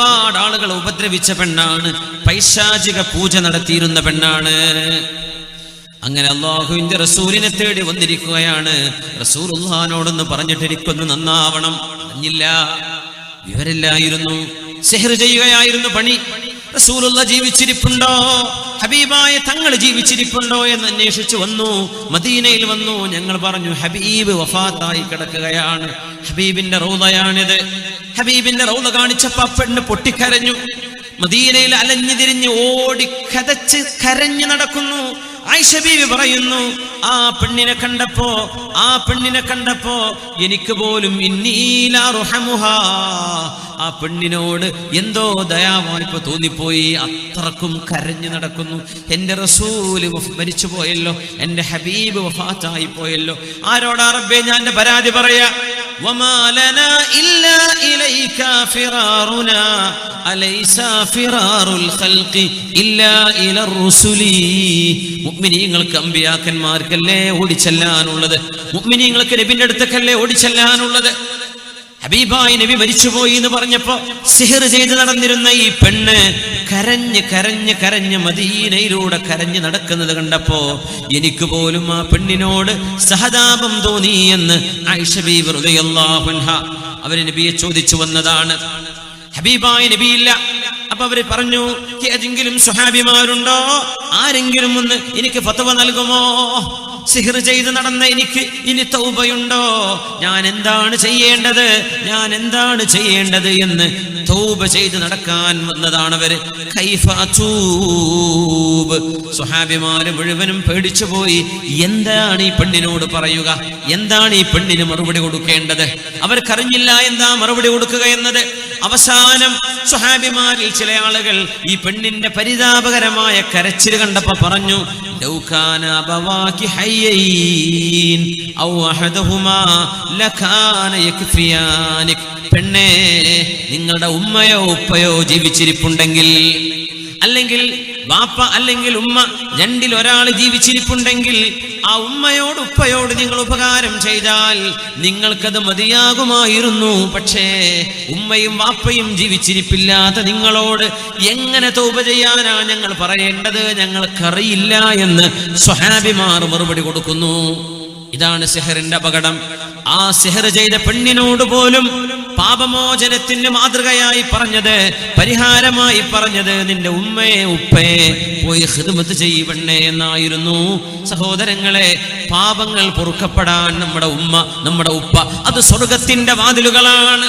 ഒരുപാട് ആളുകളെ ഉപദ്രവിച്ച പെണ്ണാണ്, പൈശാചിക പൂജ നടത്തിയിരുന്ന പെണ്ണാണ്. അങ്ങനെ അല്ലാഹുവിന്റെ റസൂലിനെ തേടി വന്നിരിക്കുകയാണ്. റസൂലുള്ളാഹിനോടൊന്ന് പറഞ്ഞിട്ട് എനിക്കൊന്ന് നന്നാവണം. പറഞ്ഞില്ല, വിവരില്ലായിരുന്നു. സിഹ്ർ ചെയ്യുകയായിരുന്നു പണി. റസൂലുള്ള ജീവിച്ചിരിപ്പുണ്ടോ, ഹബീബായ തങ്ങൾ ജീവിച്ചിരിപ്പുണ്ടോ എന്ന് അന്വേഷിച്ചു വന്നു. മദീനയിൽ വന്നു. ഞങ്ങൾ പറഞ്ഞു ഹബീബ് വഫാത്തായി കിടക്കുകയാണ്. ഹബീബിന്റെ റൗളയാണിത്. ഹബീബിന്റെ റൗള കാണിച്ചപ്പോ പെണ്ണ് പൊട്ടിക്കരഞ്ഞു. മദീനയിൽ അലഞ്ഞു തിരിഞ്ഞ് ഓടി കതച്ച് കരഞ്ഞു നടക്കുന്നു. ആയിഷ ബീവി പറയുന്നു, ആ പെണ്ണിനെ കണ്ടപ്പോ എനിക്ക് പോലും ആ പെണ്ണിനോട് എന്തോ ദയാവായ്പ തോന്നിപ്പോയി. അത്രക്കും കരഞ്ഞു നടക്കുന്നു. എന്റെ റസൂല് മരിച്ചു പോയല്ലോ, എന്റെ ഹബീബ് വഫാത്തായി പോയല്ലോ. ആരോടാ റബ്ബേ ഞാൻ എന്റെ പരാതി പറയാ? വമാ ലനാ ഇല്ലാ ഇലൈക ഫിറാറുനാ അലൈസ ഫിറാറുൽ ഖൽഖി ഇല്ലാ ഇലർ റുസുലി. മുഅ്മിനീങ്ങൾക്ക് അമ്പിയാക്കന്മാർക്കല്ലേ ഓടിച്ചെല്ലാനുള്ളത്, മുഅ്മിനീങ്ങൾക്ക് നബിയുടെ അടുത്തേക്കല്ലേ ഓടിച്ചെല്ലാനുള്ളത്. ഹബീബായി നബി മരിച്ചുപോയി എന്ന് പറഞ്ഞപ്പോ സിഹർ ചെയ്ത് നടന്നിരുന്ന ഈ പെണ്ണ് കരഞ്ഞ് മദീനയിലൂടെ കരഞ്ഞ് നടക്കുന്നത് കണ്ടപ്പോ എനിക്ക് പോലും ആ പെണ്ണിനോട് സഹതാപം തോന്നി എന്ന് ആയിഷ ബീവി റളിയല്ലാഹു അൻഹ അവര് നബിയെ ചോദിച്ചു വന്നതാണ്. ഹബീബായ നബിയില്ല. അപ്പൊ അവര് പറഞ്ഞു, ഏതെങ്കിലും സ്വഹാബിമാരുണ്ടോ, ആരെങ്കിലും ഒന്ന് എനിക്ക് ഫത്വ നൽകുമോ? സിഹർ ചെയ്ത് നടന്ന എനിക്ക് ഇനി തൗബയുണ്ടോ? ഞാൻ എന്താണ് ചെയ്യേണ്ടത് എന്ന് തൗബ ചെയ്ത് നടക്കാൻ വന്നതാണ് അവര്. കൈഫ അതൂബ്. സ്വഹാബിമാര് മുഴുവനും പേടിച്ചു പോയി. എന്താണ് ഈ പെണ്ണിനോട് പറയുക? എന്താണ് ഈ പെണ്ണിന് മറുപടി കൊടുക്കേണ്ടത്? അവർക്കറിഞ്ഞില്ല എന്താ മറുപടി കൊടുക്കുക എന്നത്. അവസാനം സ്വഹാബിമാരിൽ ചില ആളുകൾ ഈ പെണ്ണിന്റെ പരിതാപകരമായ കരച്ചിൽ കണ്ടപ്പോ പറഞ്ഞു, ലൗ കാന അബവാകി ഹയ്യൈൻ ഔ അഹദഹുമാ ലകാന യക്ഫിയാനിക്. പെണ്ണേ, നിങ്ങളുടെ ഉമ്മയോ ഉപ്പയോ ജീവിച്ചിരിപ്പുണ്ടെങ്കിൽ, അല്ലെങ്കിൽ വാപ്പ അല്ലെങ്കിൽ ഉമ്മ, രണ്ടിൽ ഒരാൾ ജീവിച്ചിരിപ്പുണ്ടെങ്കിൽ ആ ഉമ്മയോട് ഉപ്പയോട് നിങ്ങൾ ഉപകാരം ചെയ്താൽ നിങ്ങൾക്കത് മതിയാകുമായിരുന്നു. പക്ഷേ ഉമ്മയും വാപ്പയും ജീവിച്ചിരിപ്പില്ലാത്ത നിങ്ങളോട് എങ്ങനെ തൗബ ചെയ്യാനാ ഞങ്ങൾ പറയേണ്ടത്? ഞങ്ങൾക്കറിയില്ല എന്ന് സ്വഹാബിമാർ മറുപടി കൊടുക്കുന്നു. ഇതാണ് സിഹറിന്റെ അപകടം. ആ സിഹർ ചെയ്ത പെണ്ണിനോട് പോലും പാപമോചനത്തിന് മാതൃകയായി പറഞ്ഞത്, പരിഹാരമായി പറഞ്ഞത്, നിന്റെ ഉമ്മയെ ഉപ്പയെ പോയി ഖിദ്മത്ത് ചെയ്യപ്പെടണേ എന്നായിരുന്നു. സഹോദരങ്ങളെ, പാപങ്ങൾ പൊറുക്കപ്പെടാൻ നമ്മുടെ ഉമ്മ നമ്മുടെ ഉപ്പ അത് സ്വർഗത്തിന്റെ വാതിലുകളാണ്.